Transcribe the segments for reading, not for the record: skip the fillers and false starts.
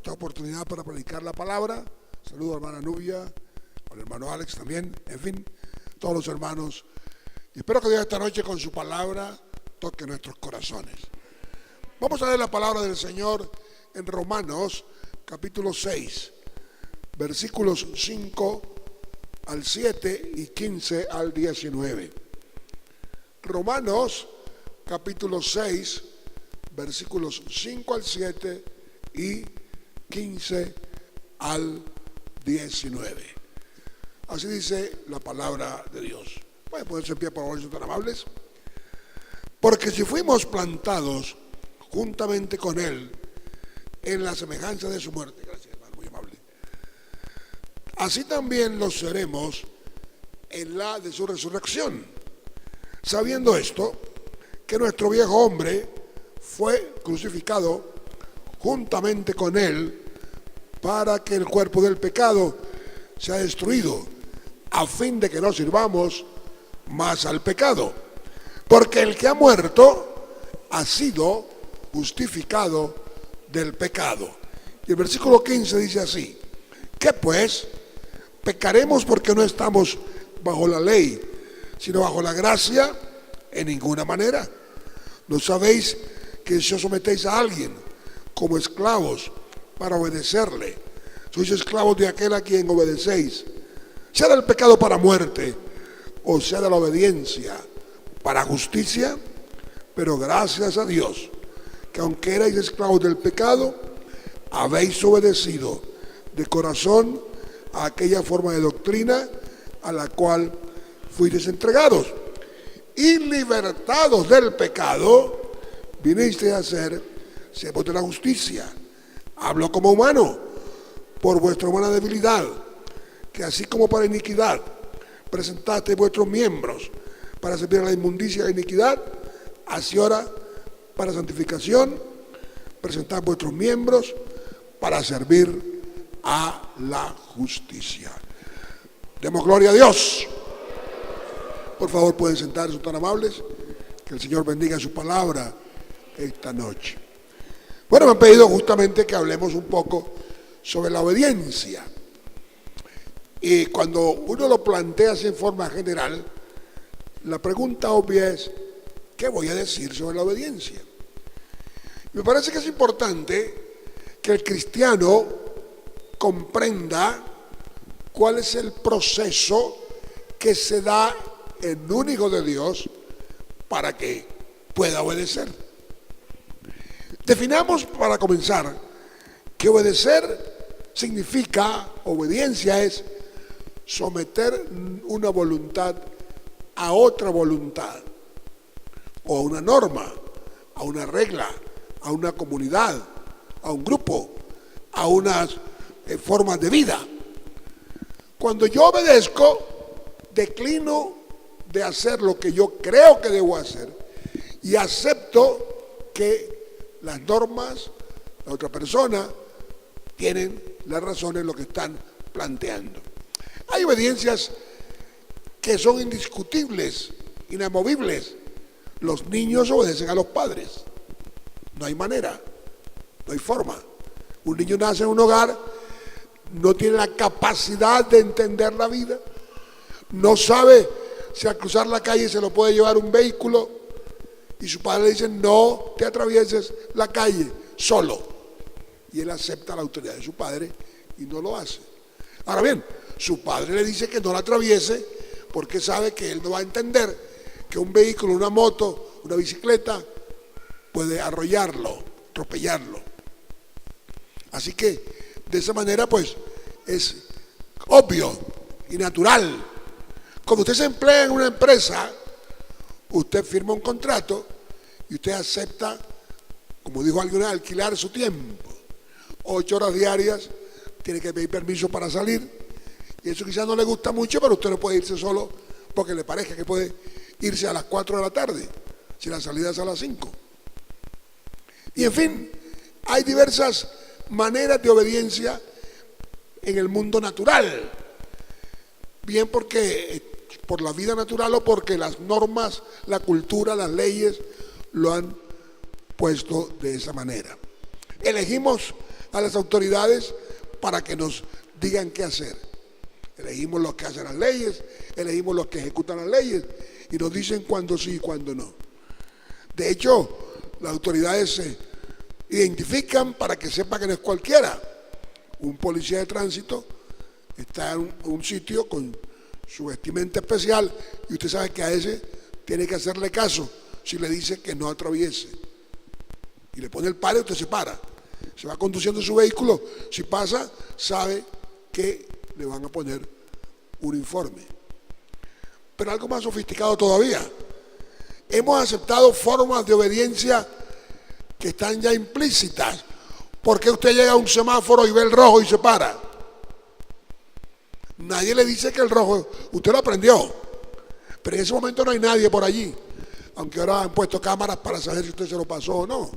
esta oportunidad para predicar la palabra. Saludo a la hermana Nubia, al hermano Alex también, en fin, todos los hermanos. Y espero que Dios esta noche con su palabra toque nuestros corazones. Vamos a leer la palabra del Señor en Romanos capítulo 6, versículos 5 al 7 y 15 al 19. Romanos capítulo 6, versículos 5 al 7 y 15 al 19. Así dice la palabra de Dios. Pueden ponerse en pie, por favor, si son tan amables. Porque si fuimos plantados juntamente con Él en la semejanza de su muerte, gracias hermano, muy amable, así también lo seremos en la de su resurrección, sabiendo esto, que nuestro viejo hombre fue crucificado juntamente con Él para que el cuerpo del pecado sea destruido, a fin de que no sirvamos más al pecado. Porque el que ha muerto ha sido justificado del pecado. Y el versículo 15 dice así: ¿qué pues? ¿Pecaremos porque no estamos bajo la ley, sino bajo la gracia? En ninguna manera. ¿No sabéis que si os sometéis a alguien como esclavos para obedecerle, sois esclavos de aquel a quien obedecéis, sea del pecado para muerte, o sea de la obediencia para justicia? Pero gracias a Dios, que aunque erais esclavos del pecado, habéis obedecido de corazón a aquella forma de doctrina a la cual fuisteis entregados, y libertados del pecado, vinisteis a ser siervos de la justicia. Hablo como humano, por vuestra humana debilidad, que así como para iniquidad presentasteis vuestros miembros para servir a la inmundicia y la iniquidad, así ahora para santificación presentad vuestros miembros para servir a la justicia. Demos gloria a Dios. Por favor, pueden sentarse, son tan amables. Que el Señor bendiga su palabra esta noche. Bueno, me han pedido justamente que hablemos un poco sobre la obediencia. Y cuando uno lo plantea así en forma general, la pregunta obvia es: ¿qué voy a decir sobre la obediencia? Me parece que es importante que el cristiano comprenda cuál es el proceso que se da en un hijo de Dios para que pueda obedecer. Definamos para comenzar que obedecer significa, obediencia es someter una voluntad a otra voluntad, o a una norma, a una regla, a una comunidad, a un grupo, a unas formas de vida. Cuando yo obedezco, declino de hacer lo que yo creo que debo hacer y acepto que las normas, la otra persona, tienen la razón en lo que están planteando. Hay obediencias que son indiscutibles, inamovibles. Los niños obedecen a los padres. No hay manera, no hay forma. Un niño nace en un hogar, no tiene la capacidad de entender la vida, no sabe si al cruzar la calle se lo puede llevar un vehículo y su padre le dice: no te atravieses la calle solo. Y él acepta la autoridad de su padre y no lo hace. Ahora bien, su padre le dice que no la atraviese porque sabe que él no va a entender que un vehículo, una moto, una bicicleta puede arrollarlo, atropellarlo. Así que de esa manera pues es obvio y natural. Cuando usted se emplea en una empresa, usted firma un contrato y usted acepta, como dijo alguien, alquilar su tiempo. 8 horas diarias, tiene que pedir permiso para salir, y eso quizás no le gusta mucho, pero usted no puede irse solo porque le parezca que puede irse a las 4 de la tarde, si la salida es a las 5. Y en fin, hay diversas maneras de obediencia en el mundo natural, bien porque por la vida natural o porque las normas, la cultura, las leyes lo han puesto de esa manera. Elegimos a las autoridades para que nos digan qué hacer. Elegimos los que hacen las leyes, elegimos los que ejecutan las leyes y nos dicen cuándo sí y cuándo no. De hecho, las autoridades se identifican para que sepa que no es cualquiera. Un policía de tránsito está en un sitio con su vestimenta especial y usted sabe que a ese tiene que hacerle caso si le dice que no atraviese. Y le pone el pare, usted se para. Se va conduciendo su vehículo, si pasa, sabe que le van a poner un informe. Pero algo más sofisticado todavía. Hemos aceptado formas de obediencia que están ya implícitas. ¿Por qué usted llega a un semáforo y ve el rojo y se para? Nadie le dice que el rojo, usted lo aprendió, pero en ese momento no hay nadie por allí, aunque ahora han puesto cámaras para saber si usted se lo pasó o no.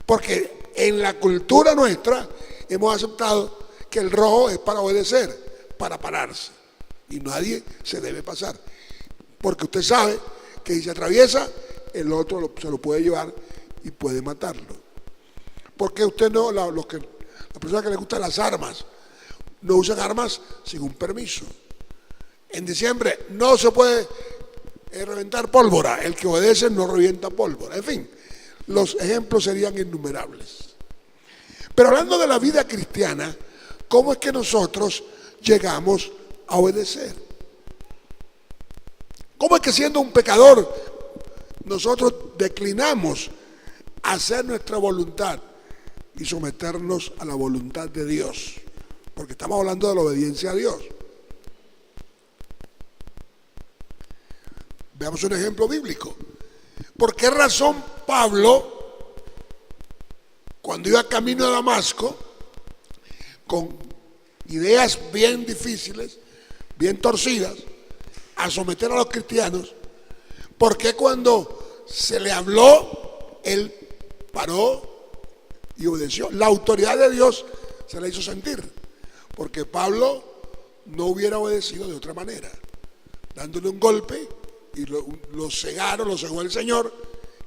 Porque en la cultura nuestra hemos aceptado que el rojo es para obedecer, para pararse, y nadie se debe pasar, porque usted sabe que si se atraviesa, el otro se lo puede llevar y puede matarlo. Porque usted no, las personas que les gustan las armas, no usan armas sin un permiso. En diciembre no se puede reventar pólvora, el que obedece no revienta pólvora. En fin, los ejemplos serían innumerables. Pero hablando de la vida cristiana, ¿cómo es que nosotros llegamos a obedecer? ¿Cómo es que siendo un pecador nosotros declinamos hacer nuestra voluntad y someternos a la voluntad de Dios? Porque estamos hablando de la obediencia a Dios. Veamos un ejemplo bíblico. ¿Por qué razón Pablo, cuando iba camino a Damasco, con ideas bien difíciles, bien torcidas, a someter a los cristianos, por qué cuando se le habló, él paró y obedeció? La autoridad de Dios se la hizo sentir, porque Pablo no hubiera obedecido de otra manera, dándole un golpe y lo cegó el Señor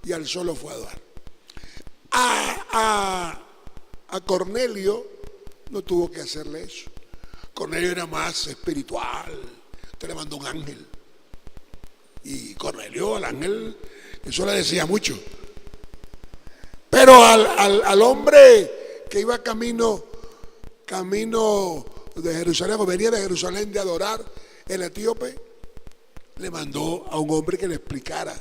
y al sol lo fue a dar. A Cornelio no tuvo que hacerle eso. Cornelio era más espiritual, usted le mandó un ángel y Cornelio al ángel eso le decía mucho. Pero al hombre que iba camino de Jerusalén, o venía de Jerusalén de adorar, el etíope le mandó a un hombre que le explicara.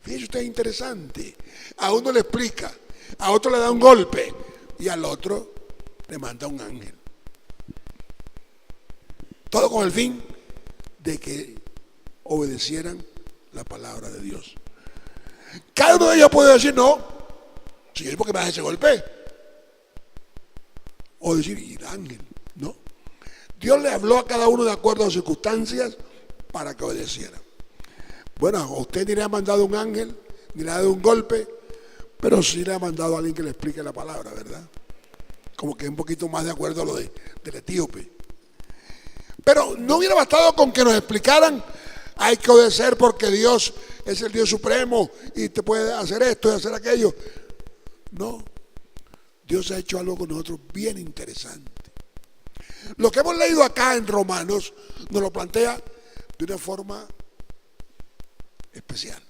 Fíjese usted, es interesante. A uno le explica, a otro le da un golpe y al otro le manda un ángel. Todo con el fin de que obedecieran la palabra de Dios. Cada uno de ellos puede decir no, Señor, ¿por qué me das ese golpe? O decir, y el ángel, no. Dios le habló a cada uno de acuerdo a las circunstancias para que obedeciera. Bueno, a usted ni le ha mandado un ángel, ni le ha dado un golpe, pero sí le ha mandado a alguien que le explique la palabra, ¿verdad? Como que un poquito más de acuerdo a lo del etíope. Pero no hubiera bastado con que nos explicaran, hay que obedecer porque Dios es el Dios supremo y te puede hacer esto y hacer aquello. No, Dios ha hecho algo con nosotros bien interesante. Lo que hemos leído acá en Romanos nos lo plantea de una forma especial.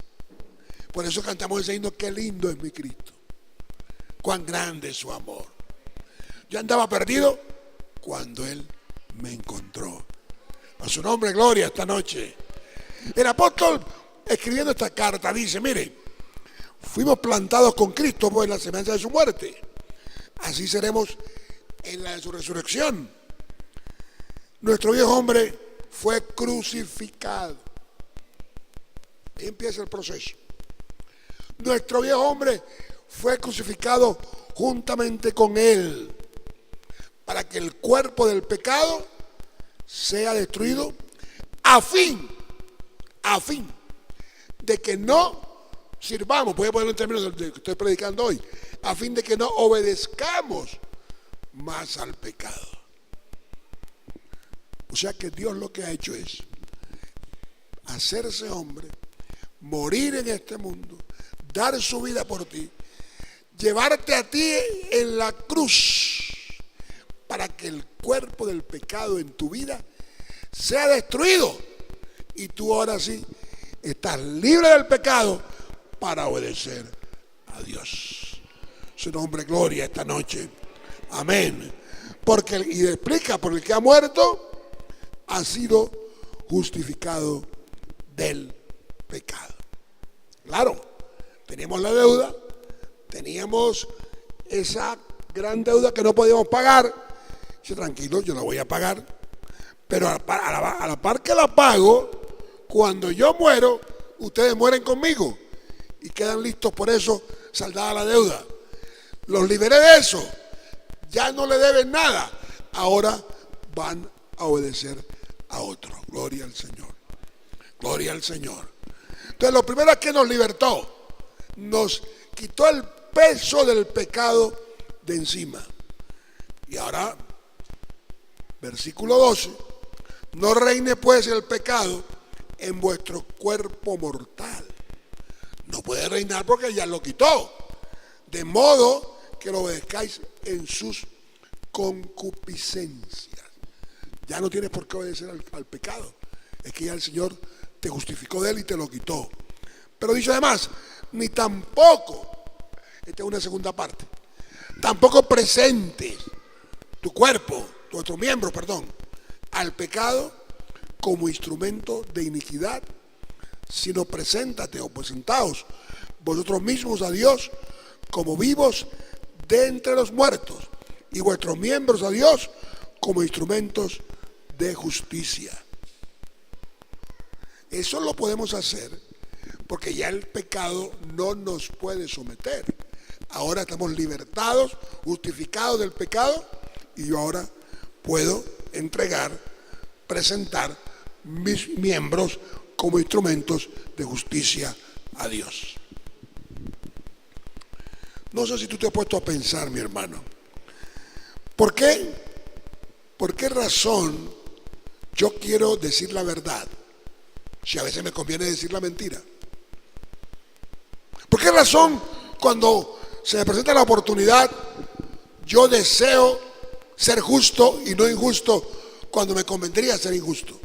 Por eso cantamos ese himno, qué lindo es mi Cristo, cuán grande es su amor. Yo andaba perdido cuando Él me encontró. A su nombre, gloria esta noche. El apóstol, escribiendo esta carta, dice, mire, fuimos plantados con Cristo por la semejanza de su muerte. Así seremos en la de su resurrección. Nuestro viejo hombre fue crucificado. Ahí empieza el proceso. Nuestro viejo hombre fue crucificado juntamente con Él, para que el cuerpo del pecado sea destruido, a fin de que no sirvamos, voy a ponerlo en términos de que estoy predicando hoy, a fin de que no obedezcamos más al pecado. O sea que Dios lo que ha hecho es hacerse hombre, morir en este mundo, dar su vida por ti, llevarte a ti en la cruz para que el cuerpo del pecado en tu vida sea destruido y tú ahora sí estás libre del pecado para obedecer a Dios. Su nombre, gloria esta noche. Amén. Porque, y explica, porque el que ha muerto ha sido justificado del pecado. Claro, teníamos la deuda, teníamos esa gran deuda que no podíamos pagar. Dice, tranquilo, yo la voy a pagar, pero a la par que la pago, cuando yo muero, ustedes mueren conmigo y quedan listos por eso, saldada la deuda. Los liberé de eso, ya no le deben nada, ahora van a obedecer a otro. Gloria al Señor, gloria al Señor. Entonces lo primero es que nos libertó, nos quitó el peso del pecado de encima. Y ahora, versículo 12, no reine pues el pecado en vuestro cuerpo mortal. No puede reinar porque ya lo quitó, de modo que lo obedezcáis en sus concupiscencias. Ya no tienes por qué obedecer al pecado, es que ya el Señor te justificó de él y te lo quitó. Pero dice además, ni tampoco, esta es una segunda parte, tampoco presentes tu cuerpo, nuestros miembros, al pecado como instrumento de iniquidad, sino preséntate o presentaos vosotros mismos a Dios como vivos de entre los muertos y vuestros miembros a Dios como instrumentos de justicia. Eso lo podemos hacer porque ya el pecado no nos puede someter. Ahora estamos libertados, justificados del pecado, y yo ahora puedo entregar, presentar mis miembros como instrumentos de justicia a Dios. No sé si tú te has puesto a pensar, mi hermano, ¿por qué razón yo quiero decir la verdad si a veces me conviene decir la mentira? ¿Por qué razón cuando se me presenta la oportunidad yo deseo ser justo y no injusto cuando me convendría ser injusto?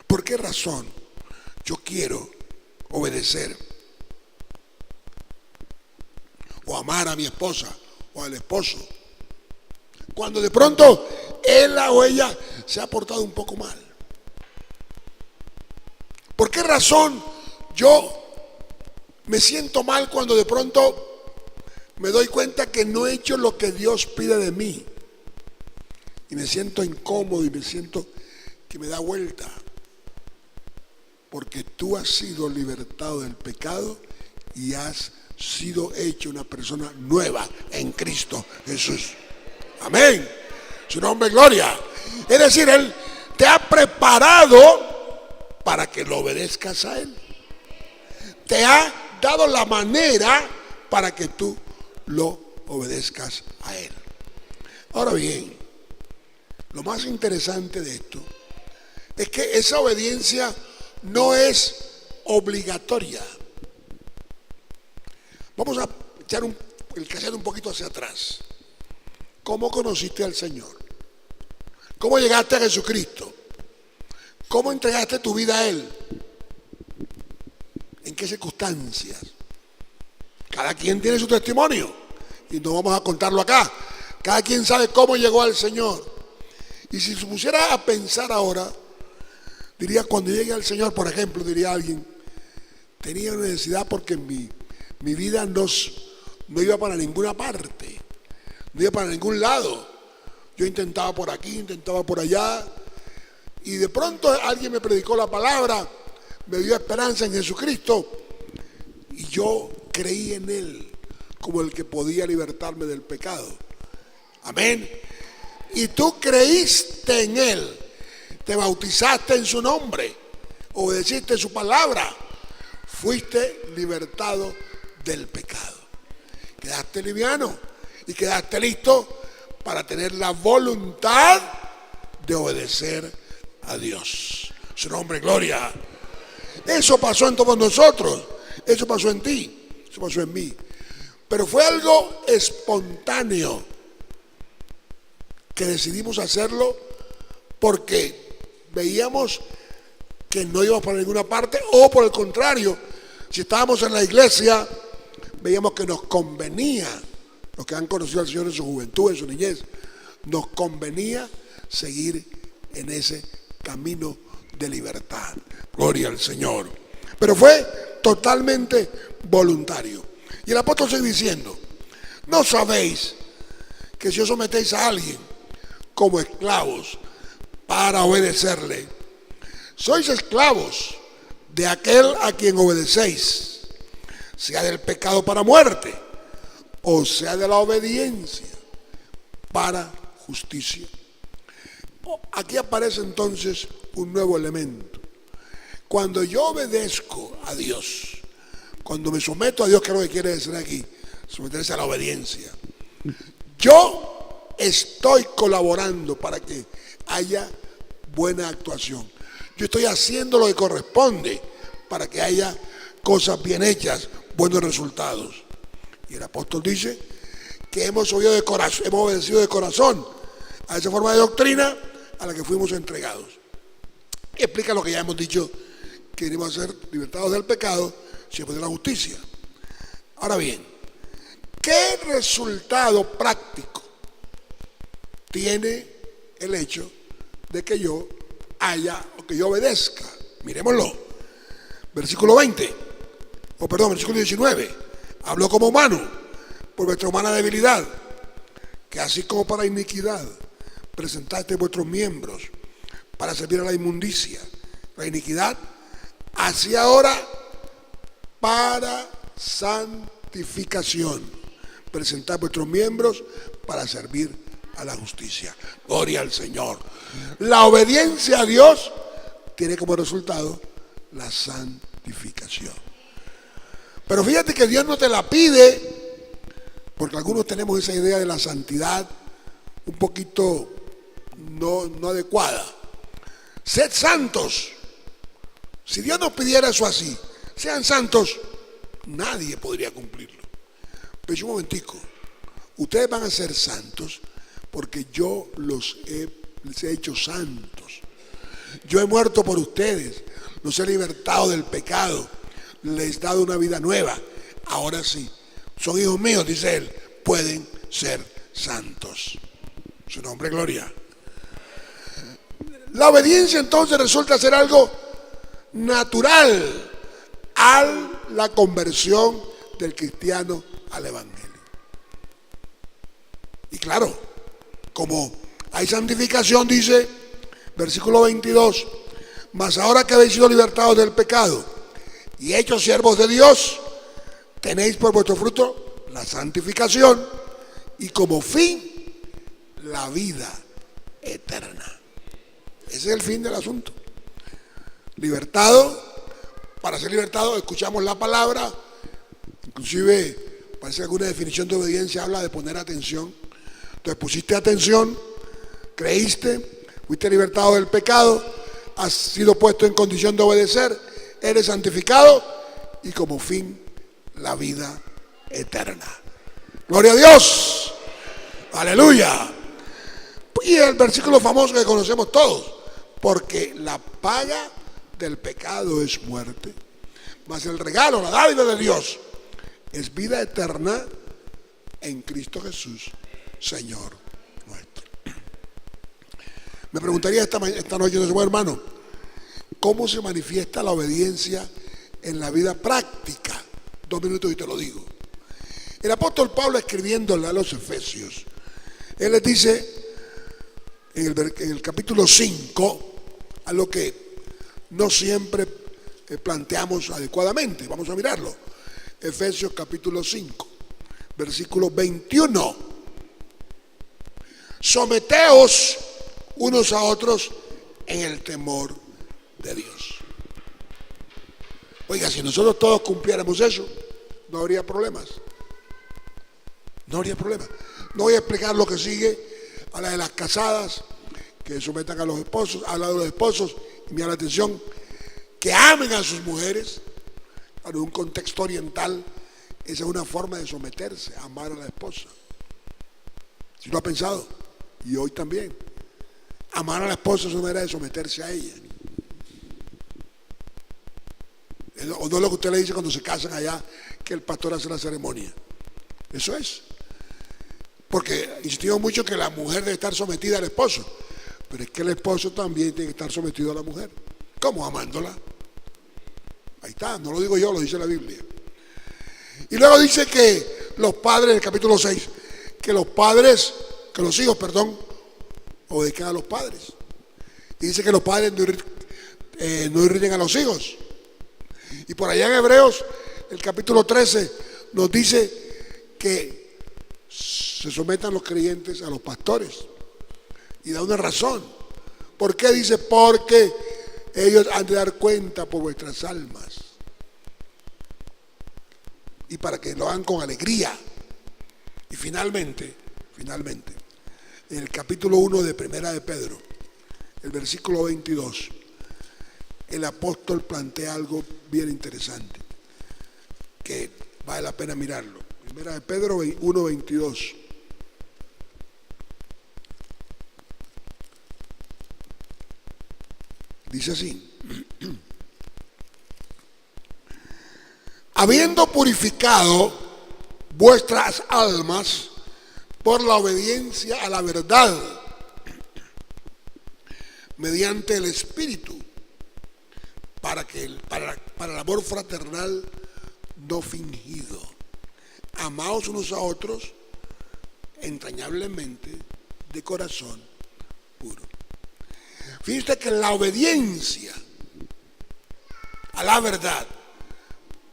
¿Por qué razón yo quiero obedecer o amar a mi esposa o al esposo cuando de pronto él o ella se ha portado un poco mal? ¿Por qué razón yo me siento mal cuando de pronto me doy cuenta que no he hecho lo que Dios pide de mí? Y me siento incómodo y me siento que me da vuelta. Porque tú has sido libertado del pecado y has sido hecho una persona nueva en Cristo Jesús. Amén. Su nombre, gloria. Es decir, Él te ha preparado para que lo obedezcas a Él. Te ha dado la manera para que tú lo obedezcas a Él. Ahora bien, lo más interesante de esto es que esa obediencia no es obligatoria. Vamos a echar el cassette un poquito hacia atrás. ¿Cómo conociste al Señor? ¿Cómo llegaste a Jesucristo? ¿Cómo entregaste tu vida a Él? ¿En qué circunstancias? Cada quien tiene su testimonio y no vamos a contarlo acá. Cada quien sabe cómo llegó al Señor. Y si se pusiera a pensar ahora, diría, cuando llegue al Señor, por ejemplo, diría alguien, tenía una necesidad porque mi vida no iba para ninguna parte, no iba para ningún lado. Yo intentaba por aquí, intentaba por allá, y de pronto alguien me predicó la palabra, me dio esperanza en Jesucristo, y yo creí en Él como el que podía libertarme del pecado. Amén. Y tú creíste en Él, te bautizaste en su nombre, obedeciste su palabra, fuiste libertado del pecado. Quedaste liviano y quedaste listo para tener la voluntad de obedecer a Dios. Su nombre, gloria. Eso pasó en todos nosotros, eso pasó en ti, eso pasó en mí. Pero fue algo espontáneo que decidimos hacerlo porque veíamos que no íbamos para ninguna parte, o por el contrario, si estábamos en la iglesia, veíamos que nos convenía, los que han conocido al Señor en su juventud, en su niñez, nos convenía seguir en ese camino de libertad. Gloria al Señor. Pero fue totalmente voluntario. Y el apóstol sigue diciendo: ¿no sabéis que si os sometéis a alguien como esclavos para obedecerle, sois esclavos de aquel a quien obedecéis, sea del pecado para muerte, o sea de la obediencia para justicia? Aquí aparece entonces un nuevo elemento. Cuando yo obedezco a Dios, cuando me someto a Dios, ¿qué es lo que quiere decir aquí? Someterse a la obediencia. Yo estoy colaborando para que haya buena actuación. Yo estoy haciendo lo que corresponde para que haya cosas bien hechas, buenos resultados. Y el apóstol dice que hemos obedecido de corazón a esa forma de doctrina a la que fuimos entregados. Y explica lo que ya hemos dicho, que venimos a ser libertados del pecado, siempre de la justicia. Ahora bien, ¿qué resultado práctico tiene el hecho de que yo obedezca? Miremoslo. Versículo 19. Habló como humano, por vuestra humana debilidad, que así como para iniquidad presentaste vuestros miembros para servir a la inmundicia, la iniquidad, así ahora para santificación presentad vuestros miembros para servir a la justicia. Gloria al Señor. La obediencia a Dios tiene como resultado la santificación. Pero fíjate que Dios no te la pide, porque algunos tenemos esa idea de la santidad un poquito no adecuada. Sed santos. Si Dios nos pidiera eso así, sean santos, nadie podría cumplirlo. Pero un momentico, ustedes van a ser santos porque yo les he hecho santos. Yo he muerto por ustedes, los he libertado del pecado, les he dado una vida nueva. Ahora sí, son hijos míos, dice él, pueden ser santos. Su nombre, gloria. La obediencia entonces resulta ser algo natural a la conversión del cristiano al evangelio. Y claro, como hay santificación, dice versículo 22, mas ahora que habéis sido libertados del pecado y hechos siervos de Dios, tenéis por vuestro fruto la santificación y como fin la vida eterna. Ese es el fin del asunto. Libertado, para ser libertado escuchamos la palabra, inclusive parece que alguna definición de obediencia habla de poner atención. Entonces pusiste atención, creíste, fuiste libertado del pecado, has sido puesto en condición de obedecer, eres santificado y como fin la vida eterna. Gloria a Dios, aleluya. Y el versículo famoso que conocemos todos, porque la paga del pecado es muerte, mas el regalo, la dádiva de Dios es vida eterna en Cristo Jesús, Señor nuestro. Me preguntaría esta noche, buen hermano, ¿cómo se manifiesta la obediencia en la vida práctica? 2 minutos y te lo digo. El apóstol Pablo, escribiéndole a los Efesios, él les dice en el capítulo 5, a lo que no siempre planteamos adecuadamente. Vamos a mirarlo. Efesios capítulo 5, versículo 21. Someteos unos a otros en el temor de Dios. Oiga, si nosotros todos cumpliéramos eso, no habría problemas. No habría problemas. No voy a explicar lo que sigue. A la de las casadas que sometan a los esposos, habla de los esposos, y me da la atención que amen a sus mujeres. En un contexto oriental, Esa es una forma de someterse, amar a la esposa. ¿Sí lo ha pensado? Y hoy también. Amar a la esposa es una manera de someterse a ella. O no es lo que usted le dice cuando se casan allá, que el pastor hace la ceremonia. Eso es. Porque insistimos mucho que la mujer debe estar sometida al esposo. Pero es que el esposo también tiene que estar sometido a la mujer. ¿Cómo? Amándola. Ahí está, no lo digo yo, lo dice la Biblia. Y luego dice que los padres, en el capítulo 6, que los hijos, obedezcan a los padres. Y dice que los padres no irriten a los hijos. Y por allá en Hebreos, el capítulo 13, nos dice que se sometan los creyentes a los pastores. Y da una razón. ¿Por qué? Dice, porque ellos han de dar cuenta por vuestras almas. Y para que lo hagan con alegría. Y finalmente, en el capítulo 1 de Primera de Pedro, el versículo 22, el apóstol plantea algo bien interesante, que vale la pena mirarlo. Primera de Pedro 1:22. Dice así: habiendo purificado vuestras almas por la obediencia a la verdad, mediante el Espíritu, para el amor fraternal no fingido. Amaos unos a otros entrañablemente, de corazón puro. Fíjate que la obediencia a la verdad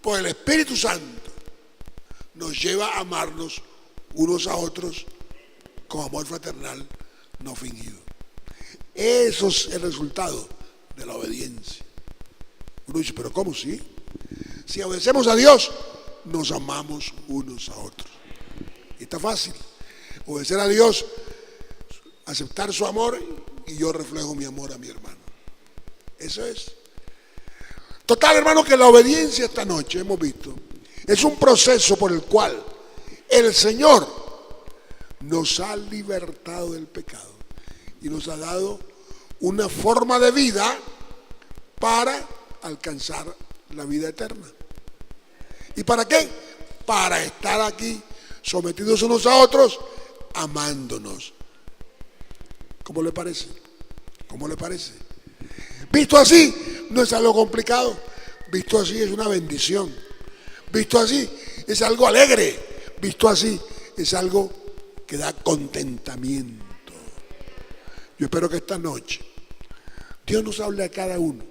por el Espíritu Santo nos lleva a amarnos unos a otros con amor fraternal no fingido. Eso es el resultado de la obediencia. Uno dice, pero ¿cómo sí? Si obedecemos a Dios, nos amamos unos a otros. Y está fácil. Obedecer a Dios, aceptar su amor, y yo reflejo mi amor a mi hermano. Eso es. Total, hermano, que la obediencia esta noche, hemos visto, es un proceso por el cual el Señor nos ha libertado del pecado y nos ha dado una forma de vida para alcanzar la vida eterna. ¿Y para qué? Para estar aquí sometidos unos a otros, amándonos. ¿Cómo le parece? ¿Cómo le parece? Visto así, no es algo complicado. Visto así, es una bendición. Visto así, es algo alegre. Visto así, es algo que da contentamiento. Yo espero que esta noche Dios nos hable a cada uno.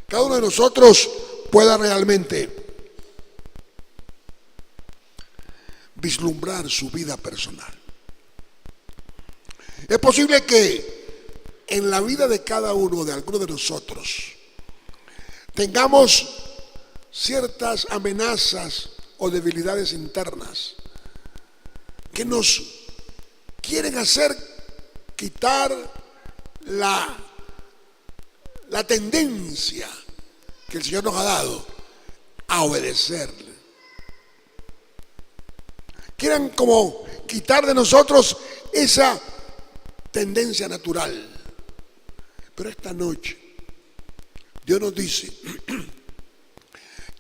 Cada uno de nosotros pueda realmente vislumbrar su vida personal. Es posible que en la vida de cada uno, de alguno de nosotros, tengamos ciertas amenazas o debilidades internas que nos quieren hacer quitar la tendencia que el Señor nos ha dado a obedecerle. Quieren como quitar de nosotros esa tendencia natural. Pero esta noche Dios nos dice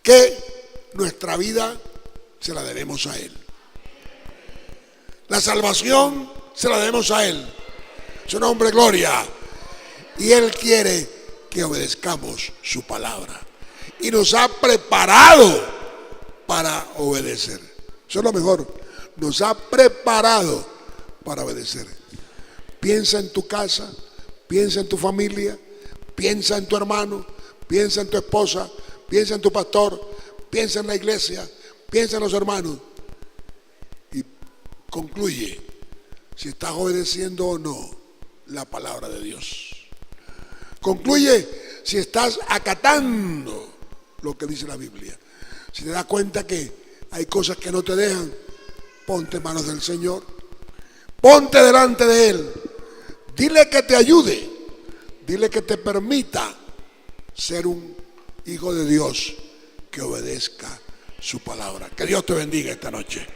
que nuestra vida se la debemos a Él. La salvación se la debemos a Él. Su nombre, gloria. Y Él quiere que obedezcamos su palabra. Y nos ha preparado para obedecer. Eso es lo mejor. Nos ha preparado para obedecer. Piensa en tu casa, piensa en tu familia, piensa en tu hermano, piensa en tu esposa, piensa en tu pastor, piensa en la iglesia, piensa en los hermanos. Y concluye si estás obedeciendo o no la palabra de Dios. Concluye si estás acatando lo que dice la Biblia. Si te das cuenta que hay cosas que no te dejan, ponte en manos del Señor. Ponte delante de Él. Dile que te ayude. Dile que te permita ser un hijo de Dios que obedezca su palabra. Que Dios te bendiga esta noche.